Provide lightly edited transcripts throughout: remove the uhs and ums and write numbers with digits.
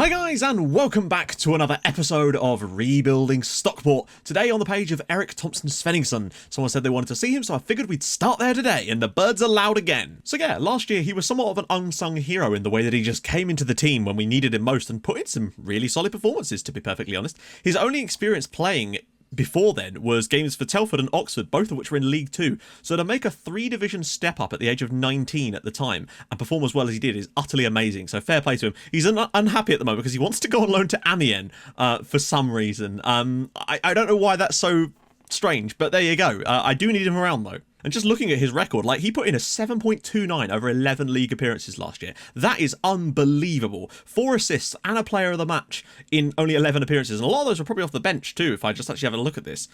Hi guys, and welcome back to another episode of Rebuilding Stockport. Today on the page of Erik Thomsen Svenningsson. Someone said they wanted to see him, so I figured we'd start there today, and the birds are loud again. So yeah, last year he was somewhat of an unsung hero in the way that he just came into the team when we needed him most and put in some really solid performances, to be perfectly honest. His only experience playing before then was games for Telford and Oxford, both of which were in League 2, so to make a 3-division step up at the age of 19 at the time and perform as well as he did is utterly amazing, so fair play to him. He's unhappy at the moment because he wants to go on loan to Amiens for some reason. I don't know why that's so strange, but there you go. I do need him around though. And just looking at his record, like, he put in a 7.29 over 11 league appearances last year. That is unbelievable. 4 assists and a player of the match in only 11 appearances. And a lot of those were probably off the bench too, if I just actually have a look at this.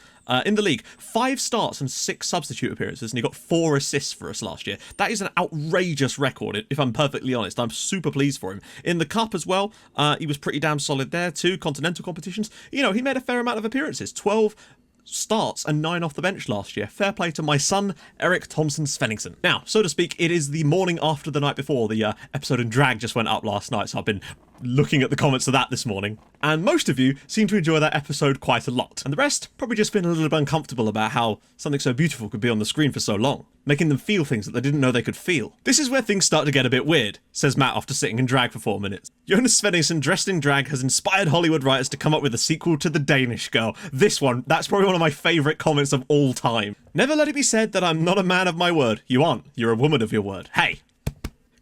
In the league, 5 starts and 6 substitute appearances, and he got 4 assists for us last year. That is an outrageous record, if I'm perfectly honest. I'm super pleased for him. In the Cup as well, he was pretty damn solid there too. Continental competitions. You know, he made a fair amount of appearances. 12 starts and 9 off the bench last year. Fair play to my son, Erik Thomsen Svenningsson. Now, so to speak, it is the morning after the night before. The episode in drag just went up last night, so I've been looking at the comments of that this morning. And most of you seem to enjoy that episode quite a lot. And the rest probably just been a little bit uncomfortable about how something so beautiful could be on the screen for so long, making them feel things that they didn't know they could feel. This is where things start to get a bit weird, says Matt after sitting in drag for 4 minutes. Jonas Svenningsson dressed in drag has inspired Hollywood writers to come up with a sequel to The Danish Girl. This one, that's probably one of my favourite comments of all time. Never let it be said that I'm not a man of my word. You aren't. You're a woman of your word. Hey.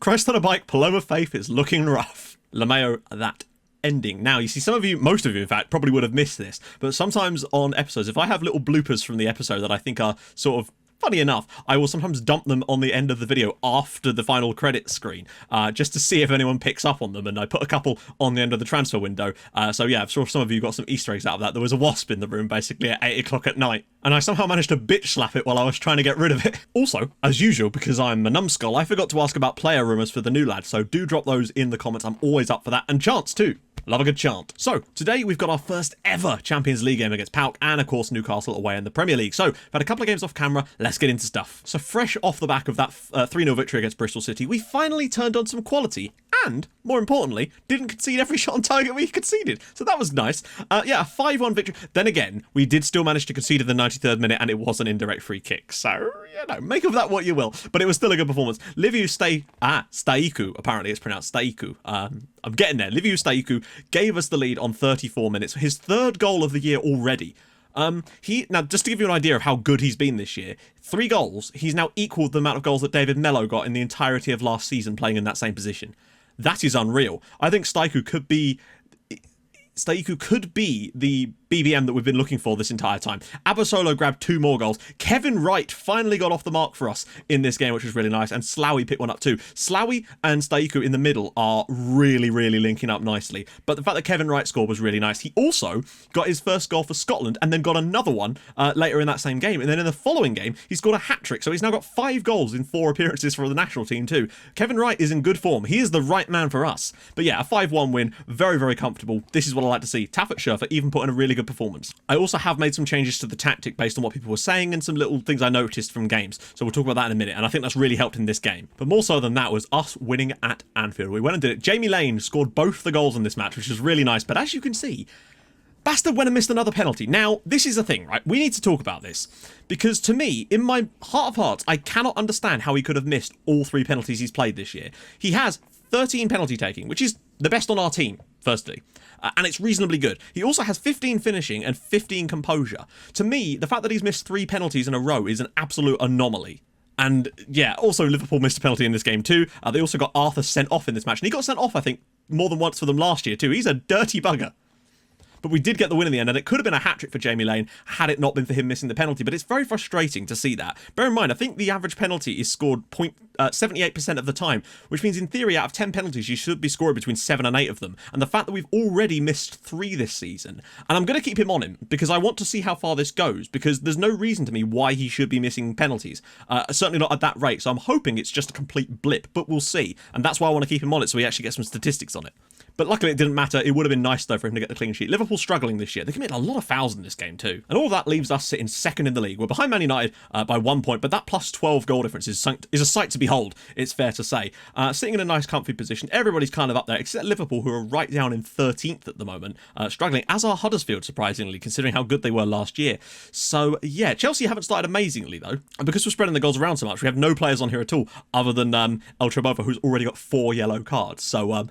Christ on a bike, Paloma Faith is looking rough. LeMayo, that ending. Now, you see, some of you, most of you in fact, probably would have missed this, but sometimes on episodes, if I have little bloopers from the episode that I think are sort of funny enough, I will sometimes dump them on the end of the video after the final credits screen, just to see if anyone picks up on them, and I put a couple on the end of the transfer window. So yeah, I'm sure some of you got some Easter eggs out of that. There was a wasp in the room basically at 8 o'clock at night, and I somehow managed to bitch slap it while I was trying to get rid of it. Also, as usual, because I'm a numbskull, I forgot to ask about player rumours for the new lad, so do drop those in the comments. I'm always up for that, and chants too. Love a good chant. So, today we've got our first ever Champions League game against PAOK and, of course, Newcastle away in the Premier League. So, we've had a couple of games off camera, let's get into stuff. So, fresh off the back of that 3-0 victory against Bristol City, we finally turned on some quality and, more importantly, didn't concede every shot on target we conceded. So that was nice. Yeah, a 5-1 victory. Then again, we did still manage to concede at the 93rd minute, and it was an indirect free kick. So, you know, make of that what you will. But it was still a good performance. Staiku, apparently it's pronounced Staiku. I'm getting there. Liviu Staiku gave us the lead on 34 minutes. His 3rd goal of the year already. Now, just to give you an idea of how good he's been this year, 3 goals, he's now equalled the amount of goals that David Mello got in the entirety of last season playing in that same position. That is unreal. I think Staiku could be the BBM that we've been looking for this entire time. Abasolo grabbed 2 more goals. Kevin Wright finally got off the mark for us in this game, which was really nice, and Slowy picked one up too. Slowy and Staiku in the middle are really, really linking up nicely, but the fact that Kevin Wright scored was really nice. He also got his first goal for Scotland and then got another one later in that same game, and then in the following game he scored a hat-trick, so he's now got 5 goals in 4 appearances for the national team too. Kevin Wright is in good form. He is the right man for us. But yeah, a 5-1 win, very, very comfortable. This is what I like to see. Taffet Schurfer even put in a really good performance. I also have made some changes to the tactic based on what people were saying and some little things I noticed from games, so we'll talk about that in a minute, and I think that's really helped in this game. But more so than that was us winning at Anfield. We went and did it. Jamie Lane scored both the goals in this match, which was really nice, but as you can see, Bastard went and missed another penalty. Now, this is the thing, right? We need to talk about this, because to me, in my heart of hearts, I cannot understand how he could have missed all 3 penalties he's played this year. He has 13 penalty taking, which is the best on our team, firstly. And it's reasonably good. He also has 15 finishing and 15 composure. To me, the fact that he's missed 3 penalties in a row is an absolute anomaly. And yeah, also Liverpool missed a penalty in this game too. They also got Arthur sent off in this match. And he got sent off, I think, more than once for them last year too. He's a dirty bugger. But we did get the win in the end, and it could have been a hat-trick for Jamie Lane had it not been for him missing the penalty, but it's very frustrating to see that. Bear in mind, I think the average penalty is scored 78% of the time, which means in theory out of 10 penalties you should be scoring between 7 and 8 of them, and the fact that we've already missed 3 this season, and I'm going to keep him on him because I want to see how far this goes, because there's no reason to me why he should be missing penalties, certainly not at that rate, so I'm hoping it's just a complete blip, but we'll see, and that's why I want to keep him on it so we actually get some statistics on it. But luckily it didn't matter. It would have been nice though for him to get the clean sheet. Liverpool struggling this year. They committed a lot of fouls in this game too. And all of that leaves us sitting second in the league. We're behind Man United by 1 point, but that plus 12 goal difference is a sight to behold, it's fair to say. Sitting in a nice comfy position. Everybody's kind of up there, except Liverpool, who are right down in 13th at the moment, struggling, as are Huddersfield, surprisingly, considering how good they were last year. So yeah, Chelsea haven't started amazingly though. And because we're spreading the goals around so much, we have no players on here at all, other than El Trebofa, who's already got 4 yellow cards. So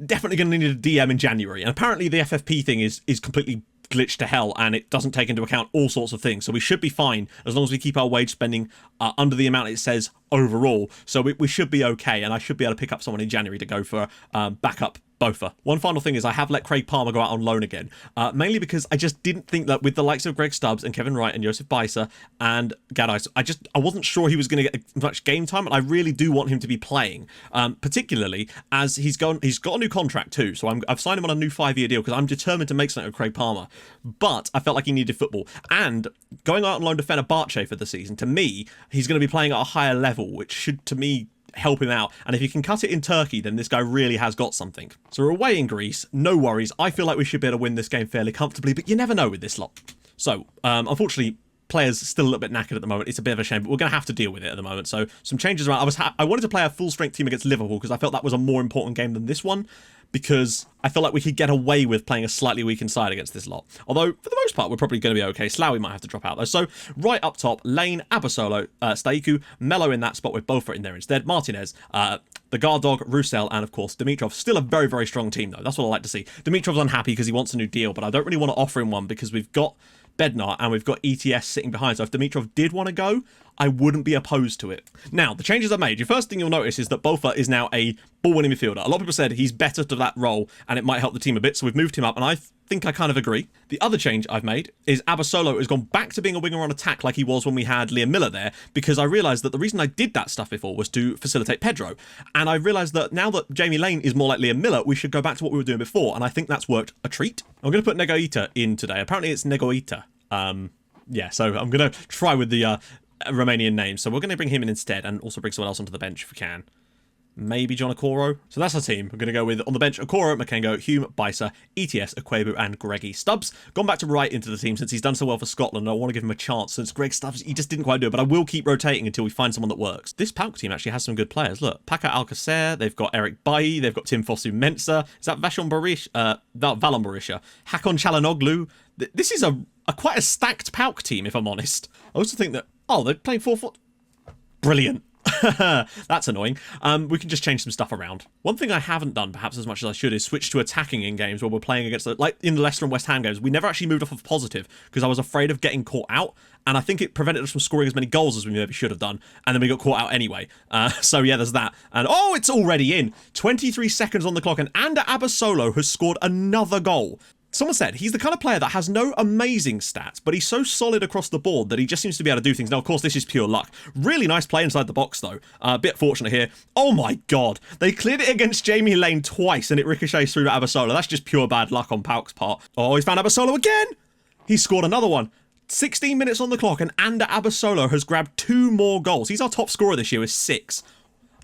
definitely going to need a DM in January. And apparently the FFP thing is completely glitched to hell, and it doesn't take into account all sorts of things. So we should be fine as long as we keep our wage spending under the amount it says overall. So we should be okay, and I should be able to pick up someone in January to go for backup Bofa. One final thing is I have let Craig Palmer go out on loan again, mainly because I just didn't think that with the likes of Greg Stubbs and Kevin Wright and Joseph Bajsa and Gaddis, I wasn't sure he was going to get much game time, and I really do want him to be playing, particularly as he's got a new contract too. So I've signed him on a new 5-year deal because I'm determined to make something of Craig Palmer, but I felt like he needed football, and going out on loan to Fenerbahce for the season, to me, he's going to be playing at a higher level, which should, to me, help him out. And if he can cut it in Turkey, then this guy really has got something. So we're away in Greece, no worries. I feel like we should be able to win this game fairly comfortably, but you never know with this lot. So unfortunately, players still a little bit knackered at the moment. It's a bit of a shame, but we're going to have to deal with it at the moment. So some changes around. I wanted to play a full strength team against Liverpool because I felt that was a more important game than this one, because I felt like we could get away with playing a slightly weakened side against this lot. Although, for the most part, we're probably going to be okay. Slawi might have to drop out, though. So, right up top, Lane, Abasolo, Staiku, Mello in that spot with Bofa in there instead, Martinez, the guard dog, Roussel, and, of course, Dimitrov. Still a very, very strong team, though. That's what I like to see. Dimitrov's unhappy because he wants a new deal, but I don't really want to offer him one because we've got Bednar and we've got ETS sitting behind. So if Dimitrov did want to go, I wouldn't be opposed to it. Now, the changes I've made. Your first thing you'll notice is that Bofa is now a ball-winning midfielder. A lot of people said he's better to that role and it might help the team a bit, so we've moved him up, and I think I kind of agree. The other change I've made is Abasolo has gone back to being a winger on attack like he was when we had Liam Miller there, because I realised that the reason I did that stuff before was to facilitate Pedro. And I realised that now that Jamie Lane is more like Liam Miller, we should go back to what we were doing before, and I think that's worked a treat. I'm going to put Negoita in today. Apparently it's Negoita. Yeah, so I'm going to try with the Romanian name. So we're going to bring him in instead, and also bring someone else onto the bench if we can. Maybe John Okoro. So that's our team. We're going to go with, on the bench, Okoro, Makengo, Hume, Bajsa, ETS, Akwebu, and Greggy Stubbs. Gone back to Wright into the team since he's done so well for Scotland. I want to give him a chance since Greg Stubbs, he just didn't quite do it, but I will keep rotating until we find someone that works. This PAOK team actually has some good players. Look, Paca Alcacer, they've got Eric Bailly, they've got Tim Fosu-Mensah. Is that Vashon Barisha? Valon Barisha. Hakon Çalhanoğlu. This is a quite a stacked PAOK team, if I'm honest. I also think that, oh, they're playing 4-4. Brilliant. That's annoying. We can just change some stuff around. One thing I haven't done, perhaps as much as I should, is switch to attacking in games where we're playing against, like in the Leicester and West Ham games, we never actually moved off of positive because I was afraid of getting caught out, and I think it prevented us from scoring as many goals as we maybe should have done, and then we got caught out anyway. So yeah, there's that. And oh, it's already in. 23 seconds on the clock, and Ander Abasolo has scored another goal. Someone said he's the kind of player that has no amazing stats, but he's so solid across the board that he just seems to be able to do things. Now, of course, this is pure luck. Really nice play inside the box, though. A bit fortunate here. Oh, my God. They cleared it against Jamie Lane twice, and it ricochets through to Abasolo. That's just pure bad luck on PAOK's part. Oh, he's found Abasolo again. He scored another one. 16 minutes on the clock, and Ander Abasolo has grabbed 2 more goals. He's our top scorer this year with 6.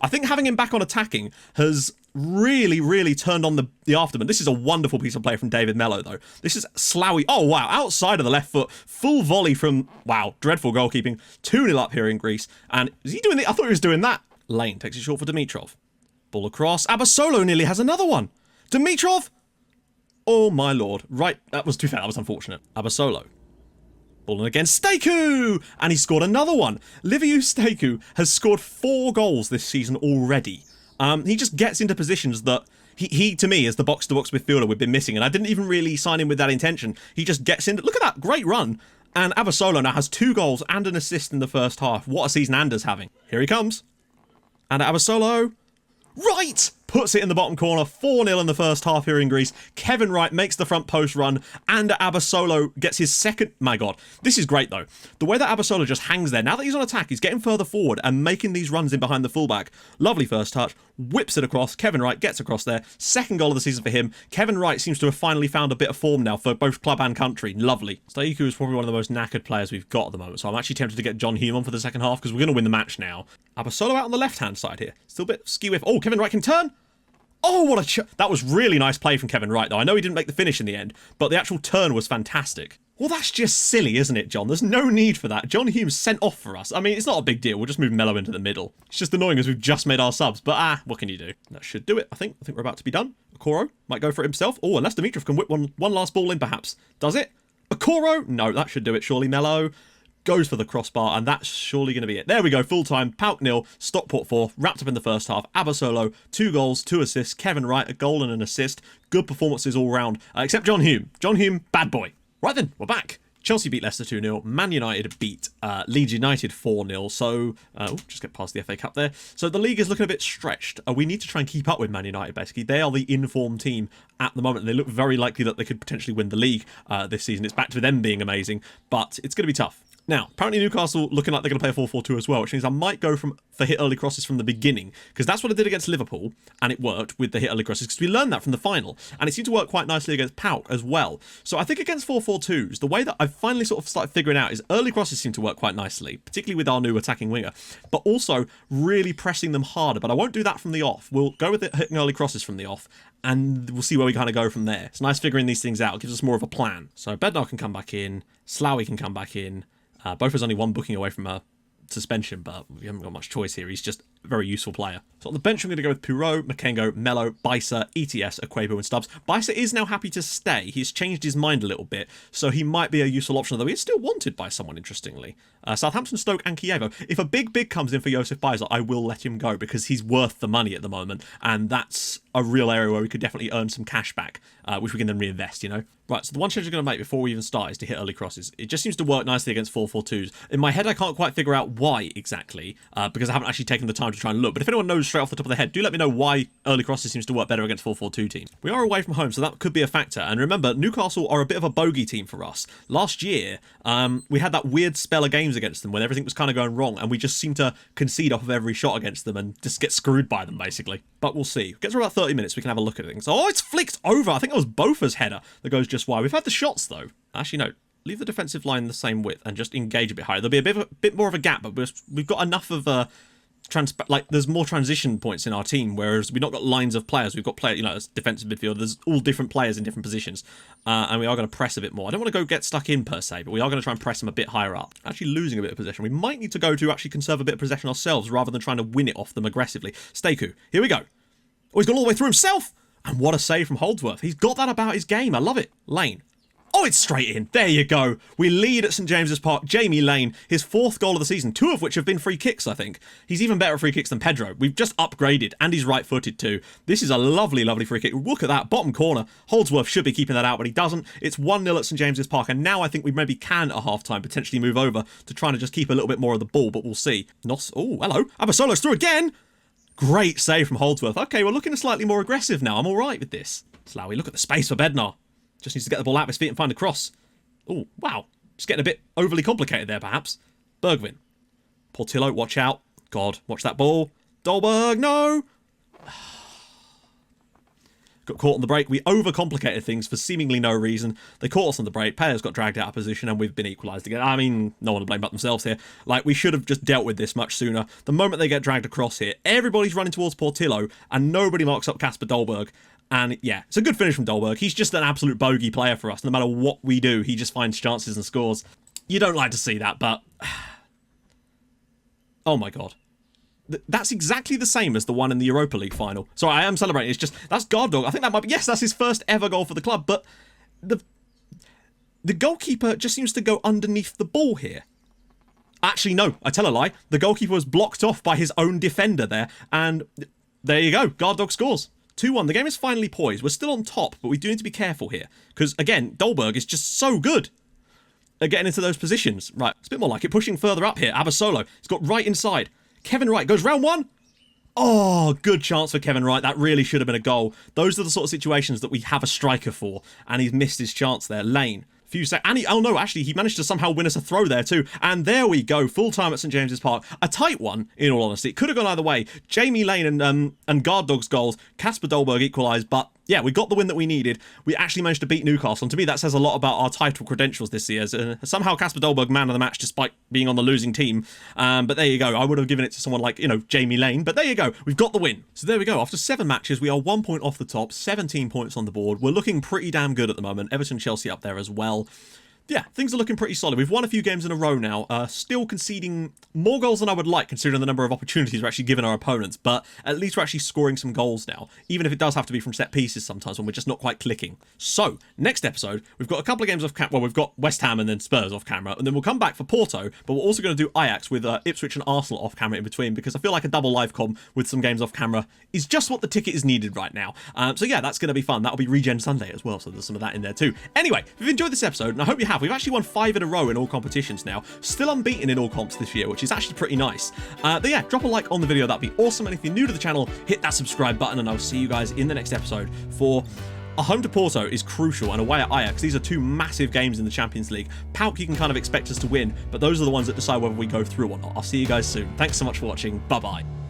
I think having him back on attacking has really turned on the afterburn. This is a wonderful piece of play from David Mello, though. This is Slawi. Oh, wow. Outside of the left foot. Full volley from, wow, dreadful goalkeeping. 2-0 up here in Greece. And is he doing it? I thought he was doing that. Lane takes it short for Dimitrov. Ball across. Abasolo nearly has another one. Dimitrov. Oh, my lord. Right. That was too fair. That was unfortunate. Abasolo. Ball in against Staiku! And he scored another one. Liviu Staiku has scored 4 goals this season already. He just gets into positions that he to me, is the box-to-box midfielder we've been missing, and I didn't even really sign him with that intention. He just gets into... Look at that, great run. And Abasolo now has 2 goals and an assist in the first half. What a season Ander's having. Here he comes. And Abasolo... Right! Puts it in the bottom corner. 4-0 in the first half here in Greece. Kevin Wright makes the front post run, and Abasolo gets his second... My God. This is great, though. The way that Abasolo just hangs there. Now that he's on attack, he's getting further forward and making these runs in behind the fullback. Lovely first touch. Whips it across. Kevin Wright gets across there. Second goal of the season for him. Kevin Wright seems to have finally found a bit of form now for both club and country. Lovely. Staiku is probably one of the most knackered players we've got at the moment, so I'm actually tempted to get John Hume on for the second half because we're going to win the match now. Abasolo out on the left-hand side here. Still a bit skew with... Oh, Kevin Wright can turn. Oh, what a that was really nice play from Kevin Wright, though. I know he didn't make the finish in the end, but the actual turn was fantastic. Well, that's just silly, isn't it, John? There's no need for that. John Hume's sent off for us. I mean, it's not a big deal. We'll just move Mello into the middle. It's just annoying as we've just made our subs, but what can you do? That should do it, I think. I think we're about to be done. Okoro might go for it himself. Oh, unless Dimitrov can whip one last ball in, perhaps. Does it? Okoro? No, that should do it, surely. Mello goes for the crossbar, and that's surely going to be it. There we go, full time. Pauk 0, Stockport 4, wrapped up in the first half. Abasolo, 2 goals, 2 assists. Kevin Wright, a goal and an assist. Good performances all round, except John Hume. John Hume, bad boy. Right then, we're back. Chelsea beat Leicester 2-0. Man United beat Leeds United 4-0. So, just get past the FA Cup there. So the league is looking a bit stretched. We need to try and keep up with Man United, basically. They are the informed team at the moment. They look very likely that they could potentially win the league this season. It's back to them being amazing, but it's going to be tough. Now, apparently Newcastle looking like they're going to play a 4-4-2 as well, which means I might go for hit early crosses from the beginning, because that's what I did against Liverpool, and it worked with the hit early crosses, because we learned that from the final, and it seemed to work quite nicely against Pauk as well. So I think against 4-4-2s, the way that I've finally sort of started figuring out is early crosses seem to work quite nicely, particularly with our new attacking winger, but also really pressing them harder. But I won't do that from the off. We'll go with it hitting early crosses from the off, and we'll see where we kind of go from there. It's nice figuring these things out. It gives us more of a plan. So Bednar can come back in, Sloughy can come back in. Both is only one booking away from a suspension, but we haven't got much choice here. He's just a very useful player. So on the bench, I'm going to go with Pirot, Makengo, Mello, Bisa, ETS, Aquebo, and Stubbs. Bisa is now happy to stay. He's changed his mind a little bit, so he might be a useful option, although he is still wanted by someone, interestingly. Southampton, Stoke, and Kievo. If a big comes in for Josef Bisa, I will let him go, because he's worth the money at the moment, and that's a real area where we could definitely earn some cash back, which we can then reinvest, you know? Right, so the one change we're going to make before we even start is to hit early crosses. It just seems to work nicely against 4-4-2s. In my head, I can't quite figure out why exactly, because I haven't actually taken the time to try and look. But if anyone knows straight off the top of their head, do let me know why early crosses seems to work better against 4-4-2 teams. We are away from home, so that could be a factor. And remember, Newcastle are a bit of a bogey team for us. Last year, we had that weird spell of games against them when everything was kind of going wrong, and we just seemed to concede off of every shot against them and just get screwed by them, basically. But we'll see. Get to about 30 minutes, we can have a look at things. Oh, it's flicked over. I think it was Bofa's header that goes just wide. We've had the shots, though. Actually, no. Leave the defensive line the same width and just engage a bit higher. There'll be a bit more of a gap, but we've got enough of there's more transition points in our team, whereas we've not got lines of players. We've got players, you know, as defensive midfield. There's all different players in different positions, and we are going to press a bit more. I don't want to go get stuck in per se, but we are going to try and press them a bit higher up. Actually losing a bit of possession. We might need to go to actually conserve a bit of possession ourselves rather than trying to win it off them aggressively. Staku, here we go. Oh, he's gone all the way through himself, and what a save from Holdsworth. He's got that about his game. I love it. Lane. Oh, it's straight in. There you go. We lead at St James's Park. Jamie Lane, his 4th goal of the season, 2 of which have been free kicks, I think. He's even better at free kicks than Pedro. We've just upgraded, and he's right-footed too. This is a lovely, lovely free kick. Look at that, bottom corner. Holdsworth should be keeping that out, but he doesn't. It's 1-0 at St James's Park, and now I think we maybe can, at half-time, potentially move over to trying to just keep a little bit more of the ball, but we'll see. Oh, hello. Abasolo's through again. Great save from Holdsworth. Okay, we're looking slightly more aggressive now. I'm all right with this. Sloughy, look at the space for Bednar. Just needs to get the ball out of his feet and find a cross. Oh, wow. Just getting a bit overly complicated there, perhaps. Bergvin. Portillo, watch out. God, watch that ball. Dolberg, no! Got caught on the break. We overcomplicated things for seemingly no reason. They caught us on the break. Players got dragged out of position, and we've been equalised again. I mean, no one to blame but themselves here. Like, we should have just dealt with this much sooner. The moment they get dragged across here, everybody's running towards Portillo, and nobody marks up Casper Dolberg. And yeah, it's a good finish from Dolberg. He's just an absolute bogey player for us. No matter what we do, he just finds chances and scores. You don't like to see that, but... oh my god. That's exactly the same as the one in the Europa League final. Sorry, I am celebrating. It's just, that's guard dog. I think that might be... yes, that's his first ever goal for the club, but the goalkeeper just seems to go underneath the ball here. Actually, no, I tell a lie. The goalkeeper was blocked off by his own defender there, and there you go. Guard dog scores. 2-1. The game is finally poised. We're still on top, but we do need to be careful here. Because, again, Dolberg is just so good at getting into those positions. Right, it's a bit more like it. Pushing further up here. Abasolo. He's got right inside. Kevin Wright goes round one. Oh, good chance for Kevin Wright. That really should have been a goal. Those are the sort of situations that we have a striker for. And he's missed his chance there. Lane. Oh no, actually, he managed to somehow win us a throw there too. And there we go, full time at St James's Park. A tight one, in all honesty. It could have gone either way. Jamie Lane and Guard Dog's goals. Casper Dolberg equalised, but yeah, we got the win that we needed. We actually managed to beat Newcastle, and to me that says a lot about our title credentials this year. Somehow Kasper Dolberg man of the match despite being on the losing team. But there you go. I would have given it to someone like, Jamie Lane, but there you go. We've got the win. So there we go. After 7 matches, we are 1 point off the top, 17 points on the board. We're looking pretty damn good at the moment. Everton, Chelsea up there as well. Yeah, things are looking pretty solid. We've won a few games in a row now, still conceding more goals than I would like, considering the number of opportunities we're actually giving our opponents, but at least we're actually scoring some goals now, even if it does have to be from set pieces sometimes when we're just not quite clicking. So, next episode, we've got a couple of games off camera. Well, we've got West Ham and then Spurs off camera, and then we'll come back for Porto, but we're also going to do Ajax with Ipswich and Arsenal off camera in between, because I feel like a double live com with some games off camera is just what the ticket is needed right now. So yeah, that's going to be fun. That'll be Regen Sunday as well, so there's some of that in there too. Anyway, if you've enjoyed this episode, and I hope you have, we've actually won 5 in a row in all competitions now, still unbeaten in all comps this year, which is actually pretty nice. But yeah, drop a like on the video, that'd be awesome, and if you're new to the channel, hit that subscribe button, and I'll see you guys in the next episode for a home to Porto is crucial, and away at Ajax. These are 2 massive games in the Champions League. PAOK you can kind of expect us to win, but those are the ones that decide whether we go through or not. I'll see you guys soon. Thanks so much for watching. Bye bye.